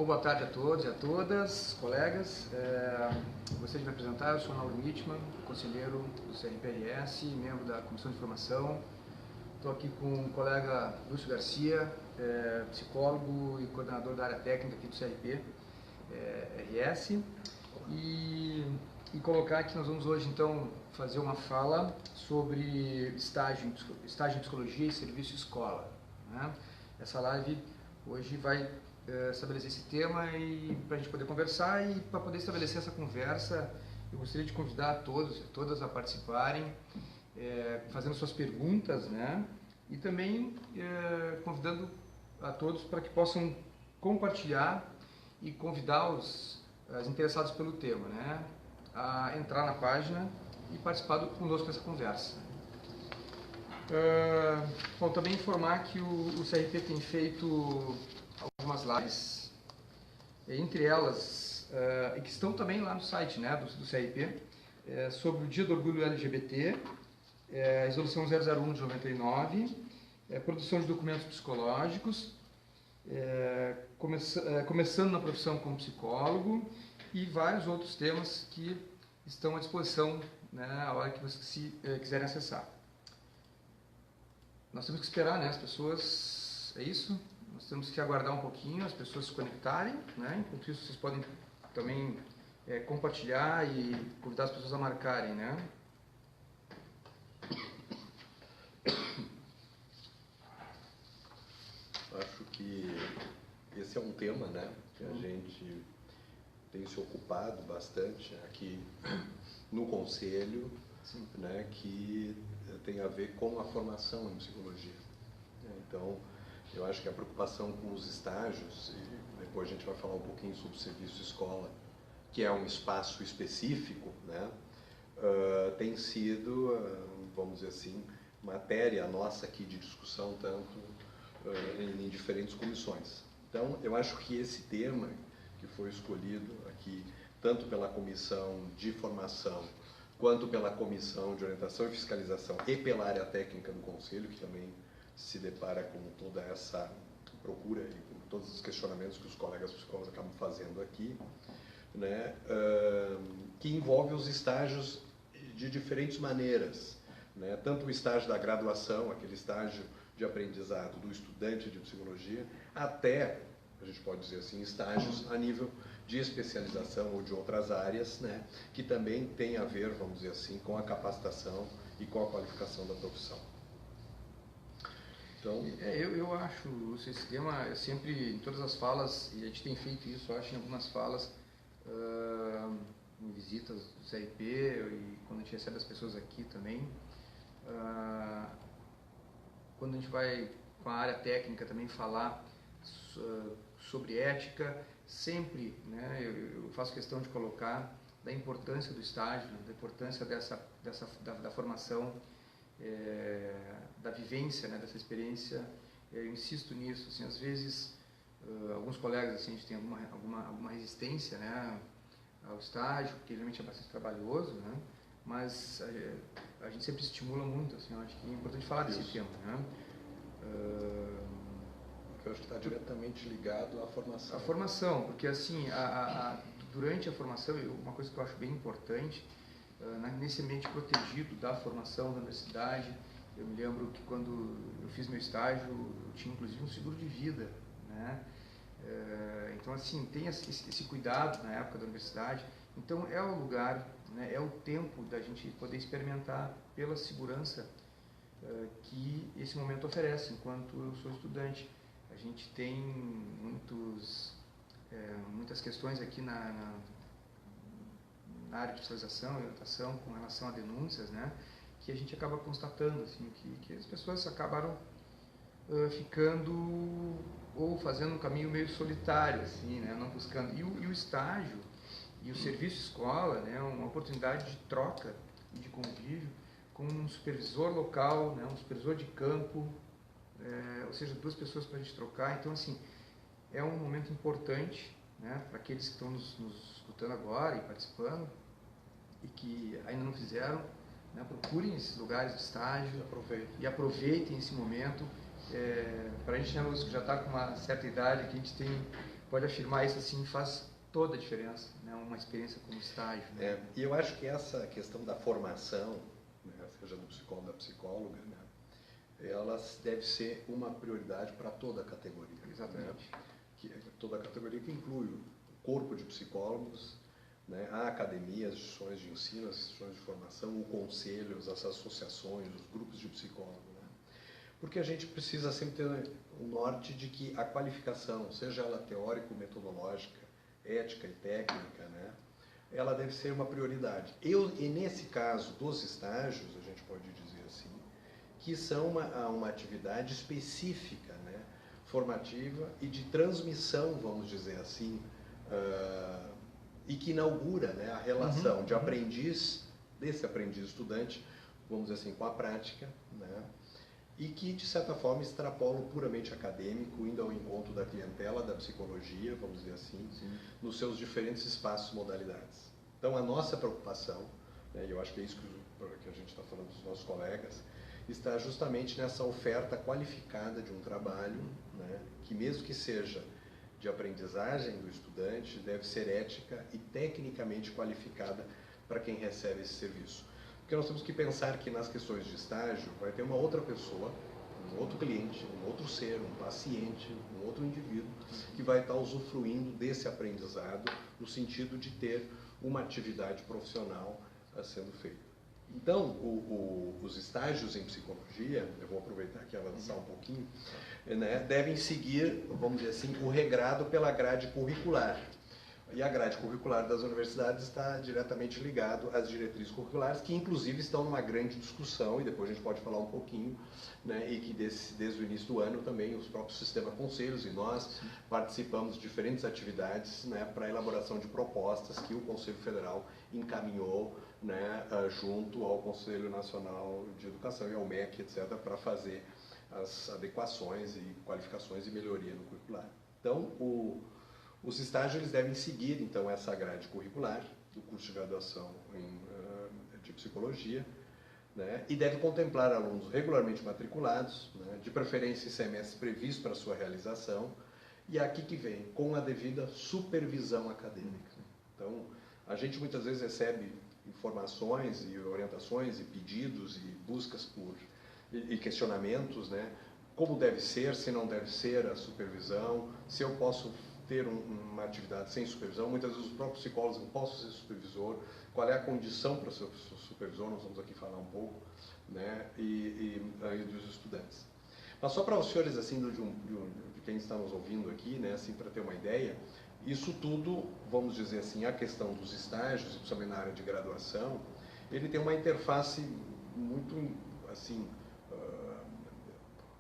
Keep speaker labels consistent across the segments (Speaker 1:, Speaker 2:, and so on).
Speaker 1: Boa tarde a todos e a todas, colegas. Gostaria de me apresentar, eu sou Nauro Mitman, conselheiro do CRPRS, membro da Comissão de Formação. Estou aqui com o colega Lúcio Garcia, psicólogo e coordenador da área técnica aqui do CRPRS. E colocar que nós vamos hoje, então, fazer uma fala sobre estágio em psicologia e serviço escola, né? Essa live hoje vai estabelecer esse tema e para a gente poder conversar, e para poder estabelecer essa conversa eu gostaria de convidar a todos e todas a participarem, fazendo suas perguntas, né? E também convidando a todos para que possam compartilhar e convidar os interessados pelo tema, né, a entrar na página e participar conosco dessa conversa. Bom, também informar que o CRP tem feito algumas lives, entre elas, e que estão também lá no site, né, do CRP, sobre o Dia do Orgulho LGBT, a Resolução 001 de 99, produção de documentos psicológicos, começando na profissão como psicólogo, e vários outros temas que estão à disposição, né, a hora que vocês quiserem acessar. Nós temos que esperar, né, as pessoas, é isso? Nós temos que aguardar um pouquinho, as pessoas se conectarem, né? Enquanto isso, vocês podem também compartilhar e convidar as pessoas a marcarem, né?
Speaker 2: Acho que esse é um tema, né, que a gente tem se ocupado bastante aqui no Conselho, né, que tem a ver com a formação em psicologia. Então, eu acho que a preocupação com os estágios, e depois a gente vai falar um pouquinho sobre o serviço escola, que é um espaço específico, né, tem sido, vamos dizer assim, matéria nossa aqui de discussão, tanto em diferentes comissões. Então, eu acho que esse tema que foi escolhido aqui, tanto pela Comissão de Formação, quanto pela Comissão de Orientação e Fiscalização e pela área técnica do Conselho, que também se depara com toda essa procura e com todos os questionamentos que os colegas psicólogos acabam fazendo aqui, né, que envolve os estágios de diferentes maneiras, né, tanto o estágio da graduação, aquele estágio de aprendizado do estudante de psicologia, até, a gente pode dizer assim, estágios a nível de especialização ou de outras áreas, né, que também tem a ver, vamos dizer assim, com a capacitação e com a qualificação da profissão. Então,
Speaker 1: eu acho, Lúcio, esse tema sempre, em todas as falas, e a gente tem feito isso, eu acho, em algumas falas, em visitas do CRP, e quando a gente recebe as pessoas aqui também, quando a gente vai com a área técnica também falar sobre ética, sempre, né, eu faço questão de colocar da importância do estágio, da importância da formação, da vivência, né, dessa experiência. Eu insisto nisso, assim, às vezes alguns colegas, assim, a gente tem alguma resistência, né, ao estágio, porque realmente é bastante trabalhoso, né, mas a gente sempre estimula muito, assim, eu acho que é importante falar desse tema, né.
Speaker 2: Eu acho que está diretamente ligado à formação.
Speaker 1: A formação, porque assim, durante a formação, uma coisa que eu acho bem importante, nesse ambiente protegido da formação da universidade, eu me lembro que quando eu fiz meu estágio, eu tinha inclusive um seguro de vida, né? Então assim, tem esse cuidado na época da universidade. Então é o lugar, né, é o tempo da gente poder experimentar pela segurança que esse momento oferece enquanto eu sou estudante. A gente tem muitas questões aqui na área de especialização e orientação com relação a denúncias, né, que a gente acaba constatando, assim, que as pessoas acabaram ficando ou fazendo um caminho meio solitário, assim, né, não buscando. E o estágio e o serviço escola, né, uma oportunidade de troca e de convívio com um supervisor local, né, um supervisor de campo, ou seja, duas pessoas para a gente trocar. Então, assim, é um momento importante, né, para aqueles que estão nos escutando agora e participando e que ainda não fizeram, né, procurem esses lugares de estágio e aproveitem esse momento. Para a gente, né, que já está com uma certa idade, que a gente tem pode afirmar isso assim, faz toda a diferença, né? Uma experiência como estágio. Né?
Speaker 2: E eu acho que essa questão da formação, né, seja do psicólogo ou da psicóloga, né, ela deve ser uma prioridade para toda a categoria.
Speaker 1: Exatamente.
Speaker 2: Né? Toda a categoria que inclui o corpo de psicólogos, né, a academia, as instituições de ensino, as instituições de formação, o conselho, as associações, os grupos de psicólogos. Né? Porque a gente precisa sempre ter o norte de que a qualificação, seja ela teórico-metodológica, ética e técnica, né, ela deve ser uma prioridade. E nesse caso dos estágios, a gente pode dizer assim, que são uma atividade específica, né, formativa e de transmissão, vamos dizer assim, e que inaugura, né, a relação de aprendiz, desse aprendiz estudante, vamos dizer assim, com a prática, né, e que, de certa forma, extrapola o puramente acadêmico, indo ao encontro da clientela da psicologia, vamos dizer assim, nos seus diferentes espaços e modalidades. Então, a nossa preocupação, né, e eu acho que é isso que a gente está falando dos nossos colegas, está justamente nessa oferta qualificada de um trabalho, né, que mesmo que seja de aprendizagem do estudante, deve ser ética e tecnicamente qualificada para quem recebe esse serviço. Porque nós temos que pensar que nas questões de estágio vai ter uma outra pessoa, um outro cliente, um outro ser, um paciente, um outro indivíduo que vai estar usufruindo desse aprendizado no sentido de ter uma atividade profissional sendo feita. Então, os estágios em psicologia, eu vou aproveitar aqui e avançar um pouquinho, né, devem seguir, vamos dizer assim, o regrado pela grade curricular. E a grade curricular das universidades está diretamente ligado às diretrizes curriculares, que inclusive estão numa grande discussão, e depois a gente pode falar um pouquinho, né, e que desde o início do ano também os próprios sistemas conselhos e nós participamos de diferentes atividades, né, para a elaboração de propostas que o Conselho Federal encaminhou, né, junto ao Conselho Nacional de Educação e ao MEC, etc., para fazer as adequações e qualificações e melhoria no curricular. Então, os estágios eles devem seguir, então, essa grade curricular do curso de graduação de psicologia, né, e deve contemplar alunos regularmente matriculados, né, de preferência em semestre previsto para sua realização, e aqui que vem, com a devida supervisão acadêmica. Então, a gente muitas vezes recebe informações e orientações e pedidos e buscas e questionamentos, né, como deve ser, se não deve ser a supervisão, se eu posso ter uma atividade sem supervisão. Muitas vezes os próprios psicólogos não possam ser supervisor, qual é a condição para ser supervisor, nós vamos aqui falar um pouco, né, e dos estudantes. Mas só para os senhores, assim, de quem está nos ouvindo aqui, né, assim, para ter uma ideia, isso tudo, vamos dizer assim, a questão dos estágios, principalmente na área de graduação, ele tem uma interface muito, assim,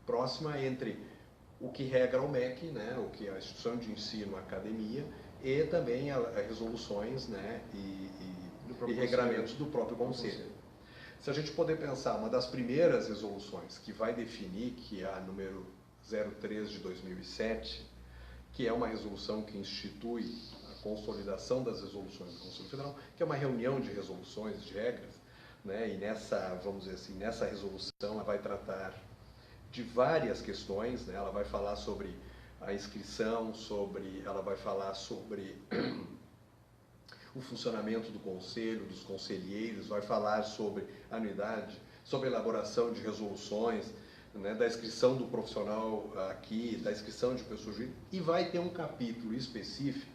Speaker 2: próxima entre o que regra o MEC, né, o que é a instituição de ensino, a academia, e também a resoluções, né, e regramentos do próprio Conselho. Se a gente poder pensar, uma das primeiras resoluções que vai definir, que é a número 03 de 2007, que é uma resolução que institui a consolidação das resoluções do Conselho Federal, que é uma reunião de resoluções, de regras, né, e nessa, vamos dizer assim, nessa resolução ela vai tratar de várias questões, né? Ela vai falar sobre a inscrição, ela vai falar sobre o funcionamento do conselho, dos conselheiros, vai falar sobre anuidade, sobre elaboração de resoluções, né, da inscrição do profissional aqui, da inscrição de pessoa jurídica, e vai ter um capítulo específico,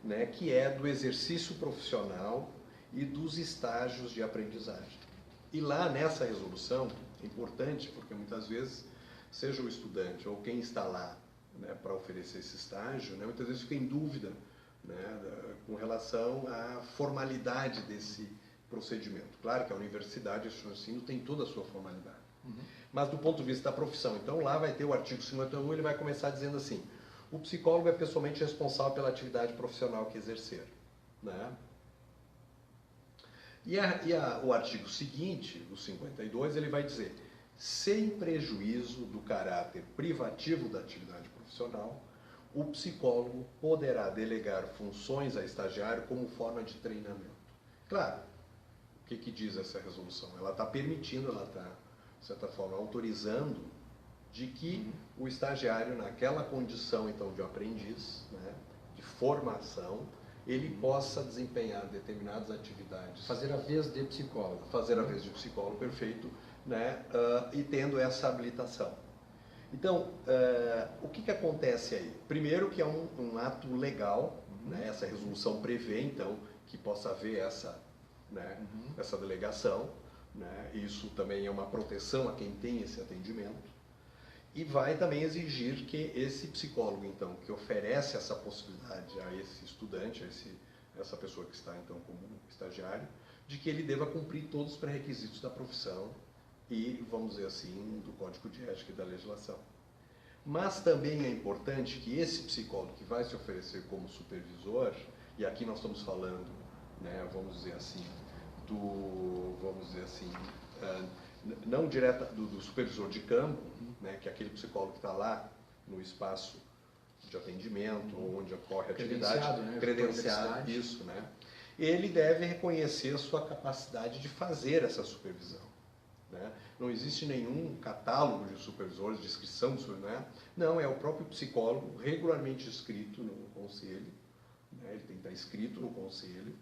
Speaker 2: né, que é do exercício profissional e dos estágios de aprendizagem. E lá nessa resolução, é importante, porque muitas vezes, seja o estudante ou quem está lá, né, para oferecer esse estágio, né, muitas vezes fica em dúvida, né, com relação à formalidade desse procedimento. Claro que a universidade, a instituição de ensino, tem toda a sua formalidade. Mas do ponto de vista da profissão, então lá vai ter o artigo 51, ele vai começar dizendo assim: o psicólogo é pessoalmente responsável pela atividade profissional que exercer. Né? O artigo seguinte, o 52, ele vai dizer: sem prejuízo do caráter privativo da atividade profissional, o psicólogo poderá delegar funções a estagiário como forma de treinamento. Claro, o que diz essa resolução? Ela está permitindo, ela está, de certa forma, autorizando de que o estagiário, naquela condição então de aprendiz, né, de formação, ele possa desempenhar determinadas atividades.
Speaker 1: Fazer a vez de psicólogo.
Speaker 2: Fazer a vez de psicólogo, perfeito, né, e tendo essa habilitação. Então, o que acontece aí? Primeiro que é um ato legal, né, essa resolução prevê então que possa haver essa, né, essa delegação, né, isso também é uma proteção a quem tem esse atendimento. E vai também exigir que esse psicólogo, então, que oferece essa possibilidade a esse estudante, a essa pessoa que está, então, como estagiário, de que ele deva cumprir todos os pré-requisitos da profissão e, vamos dizer assim, do Código de Ética e da legislação. Mas também é importante que esse psicólogo que vai se oferecer como supervisor, e aqui nós estamos falando, né, vamos dizer assim, não direta do supervisor de campo, né, que é aquele psicólogo que está lá no espaço de atendimento, onde ocorre a atividade,
Speaker 1: né,
Speaker 2: credenciado, isso, né? Ele deve reconhecer a sua capacidade de fazer essa supervisão. Né? Não existe nenhum catálogo de supervisores, de inscrição de supervisor, né? Não, é o próprio psicólogo regularmente inscrito no conselho, né? Ele tem que estar inscrito no conselho,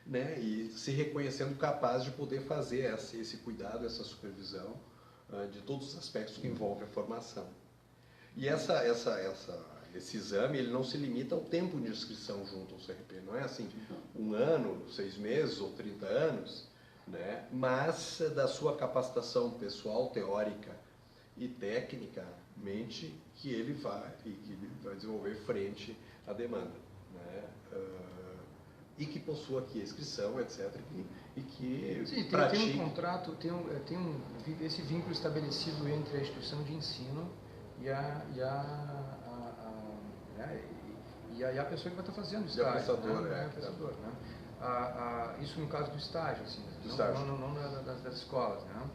Speaker 2: né? E se reconhecendo capaz de poder fazer esse cuidado, essa supervisão de todos os aspectos que envolvem a formação. E esse exame ele não se limita ao tempo de inscrição junto ao CRP, não é assim, 1 ano, 6 meses ou 30 anos, né? Mas da sua capacitação pessoal, teórica e tecnicamente que ele vai desenvolver frente à demanda, né? E que possua aqui a inscrição, etc. E que
Speaker 1: sim,
Speaker 2: pratique...
Speaker 1: tem um contrato, esse vínculo estabelecido entre a instituição de ensino e a pessoa que vai estar fazendo o estágio. Isso no caso do estágio, assim, não das escolas, né?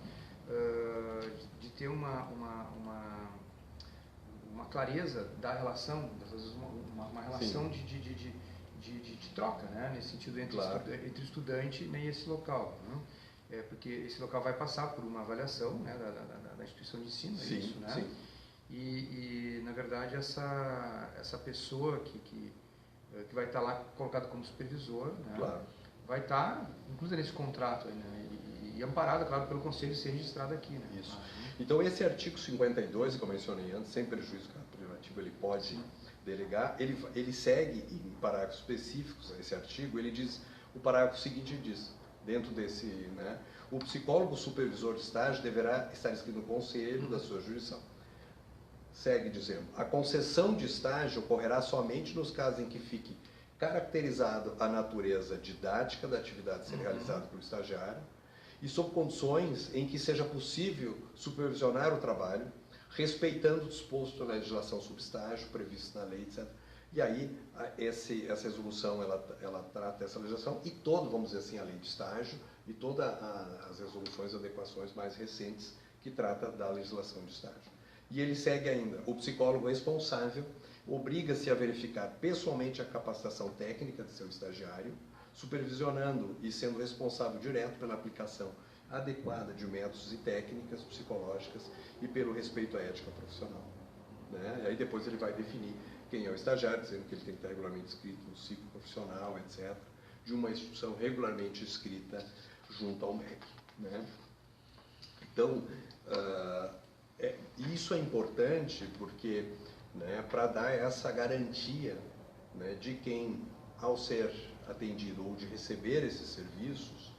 Speaker 1: De ter uma clareza da relação, uma relação de troca, né? Nesse sentido entre o estudante e esse local, né? Porque esse local vai passar por uma avaliação, né, da instituição de ensino,
Speaker 2: sim,
Speaker 1: isso, né?
Speaker 2: Sim.
Speaker 1: E na verdade essa pessoa que vai estar lá colocada como supervisor, né, vai estar inclusa nesse contrato, né, e amparada, claro, pelo conselho ser registrado aqui, né?
Speaker 2: Isso. Então esse artigo 52, que eu mencionei antes, sem prejuízo que o privativo ele pode delegar, ele segue em parágrafos específicos a esse artigo, ele diz, o parágrafo seguinte diz, dentro desse, né, o psicólogo supervisor de estágio deverá estar inscrito no conselho da sua jurisdição. Segue dizendo, a concessão de estágio ocorrerá somente nos casos em que fique caracterizado a natureza didática da atividade a ser realizada pelo estagiário e sob condições em que seja possível supervisionar o trabalho, respeitando o disposto na legislação sobre estágio, previsto na lei, etc. E aí, essa resolução, ela trata essa legislação e vamos dizer assim, a lei de estágio e todas as resoluções e adequações mais recentes que trata da legislação de estágio. E ele segue ainda, o psicólogo responsável obriga-se a verificar pessoalmente a capacitação técnica de seu estagiário, supervisionando e sendo responsável direto pela aplicação adequada de métodos e técnicas psicológicas e pelo respeito à ética profissional. Né? E aí depois ele vai definir quem é o estagiário, dizendo que ele tem que estar regularmente inscrito no ciclo profissional, etc., de uma instituição regularmente inscrita junto ao MEC. Né? Então, isso é importante porque, né, para dar essa garantia, né, de quem, ao ser atendido ou de receber esses serviços,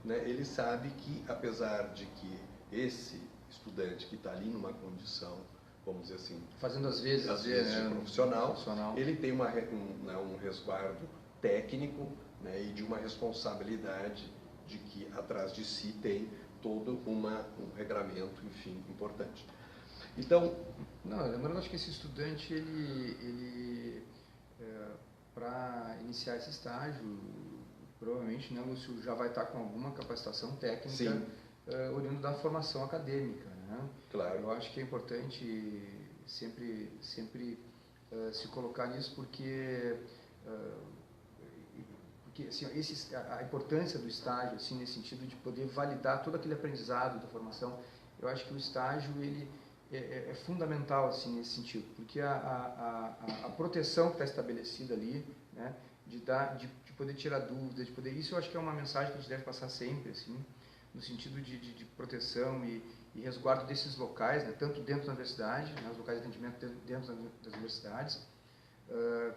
Speaker 2: né, ele sabe que, apesar de que esse estudante que está ali numa condição, vamos dizer assim,
Speaker 1: fazendo às vezes
Speaker 2: de profissional, ele tem um resguardo técnico, né, e de uma responsabilidade de que atrás de si tem todo um regramento, enfim, importante. Então,
Speaker 1: lembrando, acho que esse estudante, ele para iniciar esse estágio, provavelmente, né, Lúcio, já vai estar com alguma capacitação técnica oriundo da formação acadêmica, né?
Speaker 2: Claro. Eu
Speaker 1: acho que é importante sempre se colocar nisso, porque assim, a importância do estágio, assim, nesse sentido de poder validar todo aquele aprendizado da formação, eu acho que o estágio ele é fundamental assim, nesse sentido, porque a proteção que está estabelecida ali, né, de poder tirar dúvidas, de poder, isso eu acho que é uma mensagem que a gente deve passar sempre, assim, no sentido de proteção e resguardo desses locais, né, tanto dentro da universidade, né, os locais de atendimento dentro das universidades,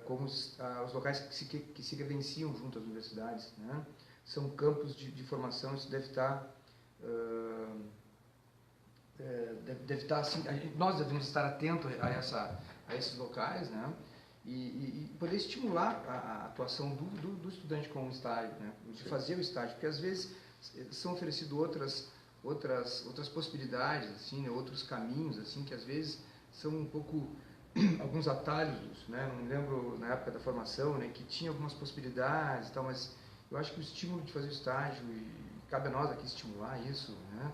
Speaker 1: como os locais que se credenciam junto às universidades, né, são campos de formação, isso deve estar deve estar assim, nós devemos estar atentos a esses locais, né? E poder estimular a atuação do estudante com o estágio, né? De fazer o estágio, porque às vezes são oferecidas outras possibilidades, assim, né? Outros caminhos, assim, que às vezes são um pouco alguns atalhos, né? Não me lembro na época da formação, né? Que tinha algumas possibilidades, e tal, mas eu acho que o estímulo de fazer o estágio, e cabe a nós aqui estimular isso, né?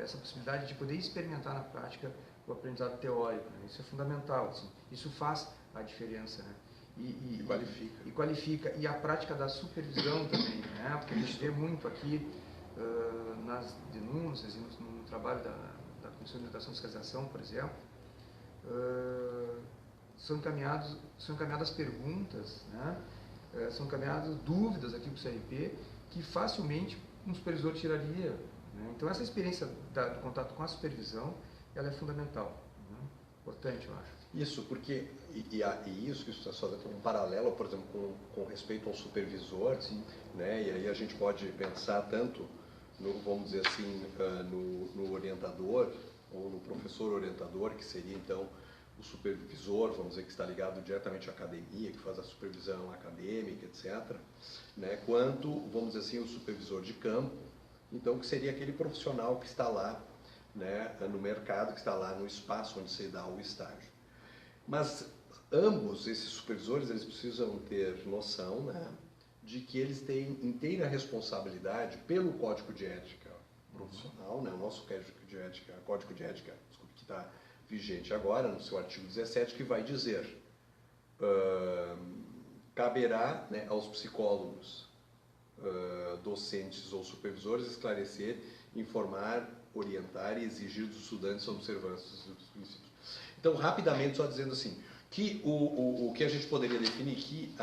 Speaker 1: Essa possibilidade de poder experimentar na prática o aprendizado teórico, né? Isso é fundamental, assim. Isso faz a diferença, né?
Speaker 2: E qualifica.
Speaker 1: E qualifica. E a prática da supervisão também, né? Porque a gente vê muito aqui nas denúncias e no trabalho da Comissão de Orientação e Fiscalização, por exemplo, são encaminhadas perguntas, né? São encaminhadas dúvidas aqui para o CRP que facilmente um supervisor tiraria. Então, essa experiência do contato com a supervisão, ela é fundamental, né? Importante, eu acho.
Speaker 2: Isso, porque, isso que você está fazendo um paralelo, por exemplo, com respeito ao supervisor,
Speaker 1: sim,
Speaker 2: né? E aí a gente pode pensar tanto, vamos dizer assim, no orientador, ou no professor orientador, que seria, então, o supervisor, vamos dizer, que está ligado diretamente à academia, que faz a supervisão acadêmica, etc., né? Quanto, vamos dizer assim, o supervisor de campo, então, que seria aquele profissional que está lá, né, no mercado, que está lá no espaço onde se dá o estágio. Mas ambos esses supervisores, eles precisam ter noção, né, de que eles têm inteira responsabilidade pelo Código de Ética profissional, né, o nosso Código de Ética, desculpe, que está vigente agora, no seu artigo 17, que vai dizer, caberá, né, aos psicólogos, docentes ou supervisores esclarecer, informar, orientar e exigir dos estudantes a observância dos princípios. Então, rapidamente, só dizendo assim, que o que a gente poderia definir que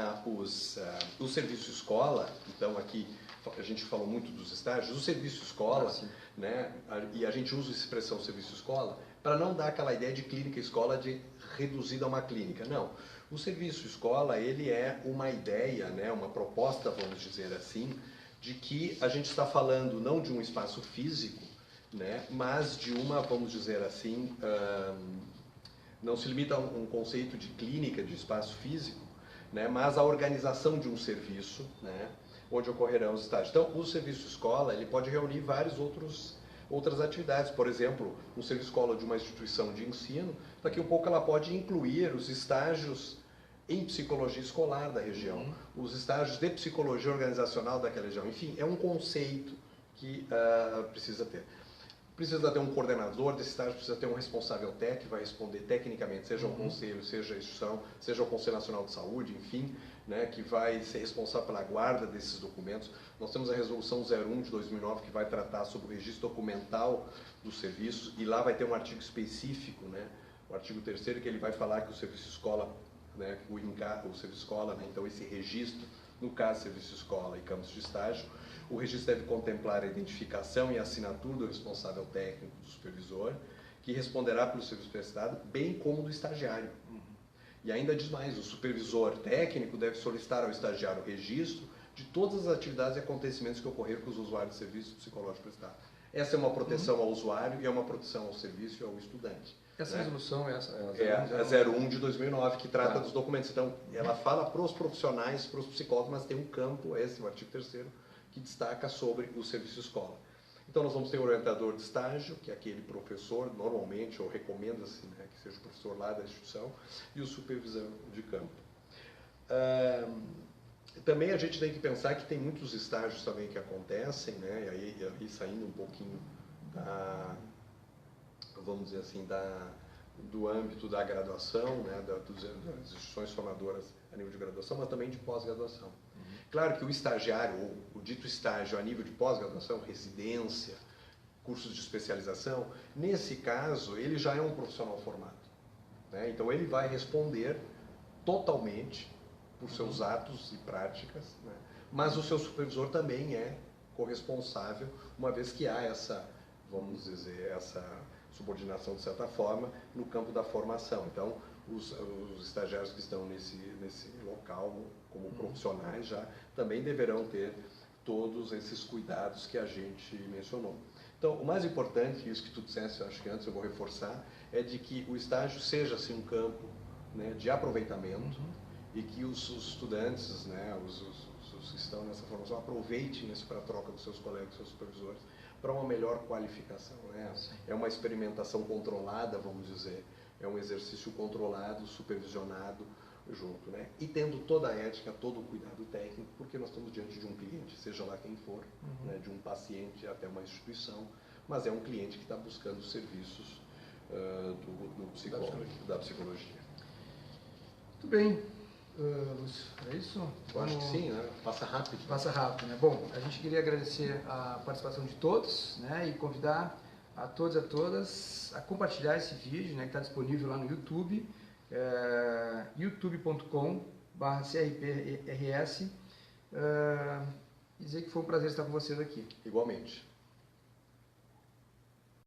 Speaker 2: o serviço escola, então aqui a gente falou muito dos estágios, o serviço escola, né, e a gente usa a expressão serviço escola para não dar aquela ideia de clínica escola de reduzida a uma clínica, não. O serviço escola, ele é uma ideia, né, uma proposta, vamos dizer assim, de que a gente está falando não de um espaço físico, né, mas de uma, vamos dizer assim, não se limita a um conceito de clínica, de espaço físico, né, mas a organização de um serviço, né, onde ocorrerão os estágios. Então, o serviço escola, ele pode reunir outras atividades. Por exemplo, um serviço escola de uma instituição de ensino, daqui a um pouco ela pode incluir os estágios em psicologia escolar da região, os estágios de psicologia organizacional daquela região. Enfim, é um conceito que precisa ter. Precisa ter um coordenador desse estágio, precisa ter um responsável técnico que vai responder tecnicamente, seja o conselho, seja a instituição, seja o Conselho Nacional de Saúde, enfim, né, que vai ser responsável pela guarda desses documentos. Nós temos a Resolução 01 de 2009 que vai tratar sobre o registro documental dos serviços e lá vai ter um artigo específico, né, o artigo 3º, que ele vai falar que o serviço escola, né, o serviço escola, né, então esse registro, no caso serviço escola e campos de estágio, o registro deve contemplar a identificação e a assinatura do responsável técnico do supervisor, que responderá pelo serviço prestado, bem como do estagiário. E ainda diz mais, o supervisor técnico deve solicitar ao estagiário o registro de todas as atividades e acontecimentos que ocorreram com os usuários de serviço psicológico prestado. Essa é uma proteção ao usuário e é uma proteção ao serviço e ao estudante.
Speaker 1: Essa resolução é
Speaker 2: a 01 de 2009, que trata dos documentos. Então, ela fala para os profissionais, para os psicólogos, mas tem um campo, esse, o artigo 3º, que destaca sobre o serviço escola. Então, nós vamos ter o orientador de estágio, que é aquele professor, normalmente, ou recomenda-se, né, que seja o professor lá da instituição, e o supervisor de campo. Também a gente tem que pensar que tem muitos estágios também que acontecem, né, e aí saindo um pouquinho vamos dizer assim, do âmbito da graduação, né, das instituições formadoras a nível de graduação, mas também de pós-graduação. Claro que o estagiário, ou o dito estágio a nível de pós-graduação, residência, cursos de especialização, nesse caso ele já é um profissional formado, né? Então ele vai responder totalmente por seus atos e práticas, né? Mas o seu supervisor também é corresponsável, uma vez que há essa, vamos dizer, essa subordinação de certa forma no campo da formação. Então os estagiários que estão nesse local como profissionais já também deverão ter todos esses cuidados que a gente mencionou. Então, o mais importante, isso que tu disseste, acho que antes eu vou reforçar, é de que o estágio seja assim, um campo, né, de aproveitamento, e que os estudantes, né, os que estão nessa formação, aproveitem isso para a troca dos seus colegas, dos seus supervisores, para uma melhor qualificação. Né? É uma experimentação controlada, vamos dizer, é um exercício controlado, supervisionado junto, né? E tendo toda a ética, todo o cuidado técnico, porque nós estamos diante de um cliente, seja lá quem for, né, de um paciente até uma instituição, mas é um cliente que está buscando serviços do psicólogo, da psicologia.
Speaker 1: Muito bem, Lúcio, é isso?
Speaker 2: Eu acho que sim, né? Passa rápido.
Speaker 1: Passa rápido, né? Bom, a gente queria agradecer a participação de todos, né, e convidar a todos e a todas a compartilhar esse vídeo, né, que está disponível lá no YouTube, youtube.com/crprs, e dizer que foi um prazer estar com vocês aqui.
Speaker 2: Igualmente.